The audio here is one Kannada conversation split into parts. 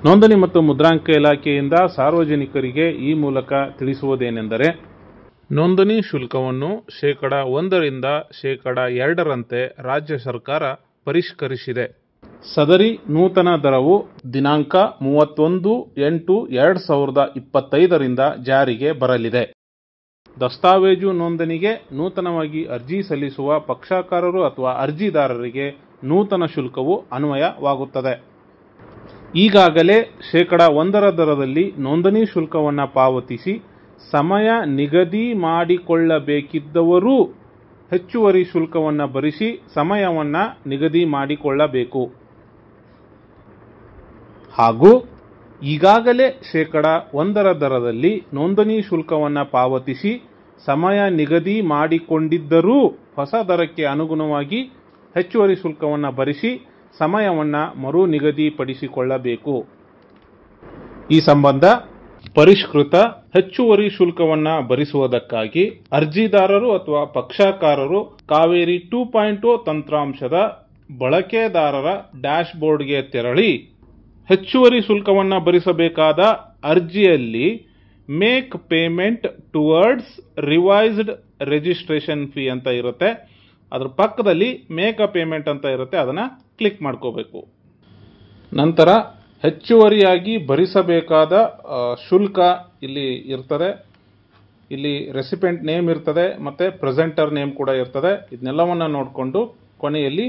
ನೋಂದಣಿ ಮತ್ತು ಮುದ್ರಾಂಕ ಇಲಾಖೆಯಿಂದ ಸಾರ್ವಜನಿಕರಿಗೆ ಈ ಮೂಲಕ ತಿಳಿಸುವುದೇನೆಂದರೆ, ನೋಂದಣಿ ಶುಲ್ಕವನ್ನು ಶೇಕಡ 1ರಿಂದ ಶೇಕಡ 2ರಂತೆ ರಾಜ್ಯ ಸರ್ಕಾರ ಪರಿಷ್ಕರಿಸಿದೆ. ಸದರಿ ನೂತನ ದರವು ದಿನಾಂಕ 31/8/2025ರಿಂದ ಜಾರಿಗೆ ಬರಲಿದೆ. ದಸ್ತಾವೇಜು ನೋಂದಣಿಗೆ ನೂತನವಾಗಿ ಅರ್ಜಿ ಸಲ್ಲಿಸುವ ಪಕ್ಷಕಾರರು ಅಥವಾ ಅರ್ಜಿದಾರರಿಗೆ ನೂತನ ಶುಲ್ಕವು ಅನ್ವಯವಾಗುತ್ತದೆ. ಈಗಾಗಲೇ ಶೇಕಡ 1ರ ದರದಲ್ಲಿ ನೋಂದಣಿ ಶುಲ್ಕವನ್ನು ಪಾವತಿಸಿ ಸಮಯ ನಿಗದಿ ಮಾಡಿಕೊಳ್ಳಬೇಕಿದ್ದವರೂ ಹೆಚ್ಚುವರಿ ಶುಲ್ಕವನ್ನು ಭರಿಸಿ ಸಮಯವನ್ನು ನಿಗದಿ ಮಾಡಿಕೊಳ್ಳಬೇಕು. ಹಾಗೂ ಈಗಾಗಲೇ ಶೇಕಡ 1ರ ದರದಲ್ಲಿ ನೋಂದಣಿ ಶುಲ್ಕವನ್ನು ಪಾವತಿಸಿ ಸಮಯ ನಿಗದಿ ಮಾಡಿಕೊಂಡಿದ್ದರೂ ಹೊಸ ದರಕ್ಕೆ ಅನುಗುಣವಾಗಿ ಹೆಚ್ಚುವರಿ ಶುಲ್ಕವನ್ನು ಭರಿಸಿ ಸಮಯವನ್ನು ಮರು ನಿಗದಿಪಡಿಸಿಕೊಳ್ಳಬೇಕು. ಈ ಸಂಬಂಧ ಪರಿಷ್ಕೃತ ಹೆಚ್ಚುವರಿ ಶುಲ್ಕವನ್ನು ಭರಿಸುವುದಕ್ಕಾಗಿ ಅರ್ಜಿದಾರರು ಅಥವಾ ಪಕ್ಷಕಾರರು ಕಾವೇರಿ 2.0 ತಂತ್ರಾಂಶದ ಬಳಕೆದಾರರ ಡ್ಯಾಶ್ಬೋರ್ಡ್ಗೆ ತೆರಳಿ ಹೆಚ್ಚುವರಿ ಶುಲ್ಕವನ್ನು ಭರಿಸಬೇಕಾದ ಅರ್ಜಿಯಲ್ಲಿ make payment towards revised registration fee ಅಂತ ಇರುತ್ತೆ. ಅದರ ಪಕ್ಕದಲ್ಲಿ ಮೇಕ್ ಅ ಪೇಮೆಂಟ್ ಅಂತ ಇರುತ್ತೆ, ಅದನ್ನು ಕ್ಲಿಕ್ ಮಾಡ್ಕೋಬೇಕು. ನಂತರ ಹೆಚ್ಚುವರಿಯಾಗಿ ಭರಿಸಬೇಕಾದ ಶುಲ್ಕ ಇಲ್ಲಿ ಇರ್ತದೆ. ಇಲ್ಲಿ ರೆಸಿಪೆಂಟ್ ನೇಮ್ ಇರ್ತದೆ ಮತ್ತು ಪ್ರೆಸೆಂಟರ್ ನೇಮ್ ಕೂಡ ಇರ್ತದೆ. ಇದನ್ನೆಲ್ಲವನ್ನು ನೋಡಿಕೊಂಡು ಕೊನೆಯಲ್ಲಿ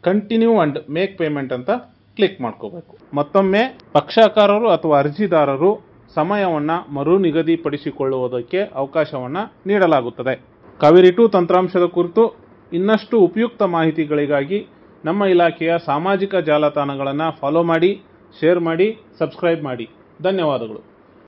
ಕಂಟಿನ್ಯೂ ಅಂಡ್ ಮೇಕ್ ಪೇಮೆಂಟ್ ಅಂತ ಕ್ಲಿಕ್ ಮಾಡ್ಕೋಬೇಕು. ಮತ್ತೊಮ್ಮೆ ಪಕ್ಷಕಾರರು ಅಥವಾ ಅರ್ಜಿದಾರರು ಸಮಯವನ್ನು ಮರು ನಿಗದಿಪಡಿಸಿಕೊಳ್ಳುವುದಕ್ಕೆ ಅವಕಾಶವನ್ನು ನೀಡಲಾಗುತ್ತದೆ. ಕಾವೇರಿ 2 ತಂತ್ರಾಂಶದ ಕುರಿತು ಇನ್ನಷ್ಟು ಉಪಯುಕ್ತ ಮಾಹಿತಿಗಳಿಗಾಗಿ ನಮ್ಮ ಇಲಾಖೆಯ ಸಾಮಾಜಿಕ ಜಾಲತಾಣಗಳನ್ನು ಫಾಲೋ ಮಾಡಿ, ಶೇರ್ ಮಾಡಿ, ಸಬ್ಸ್ಕ್ರೈಬ್ ಮಾಡಿ. ಧನ್ಯವಾದಗಳು.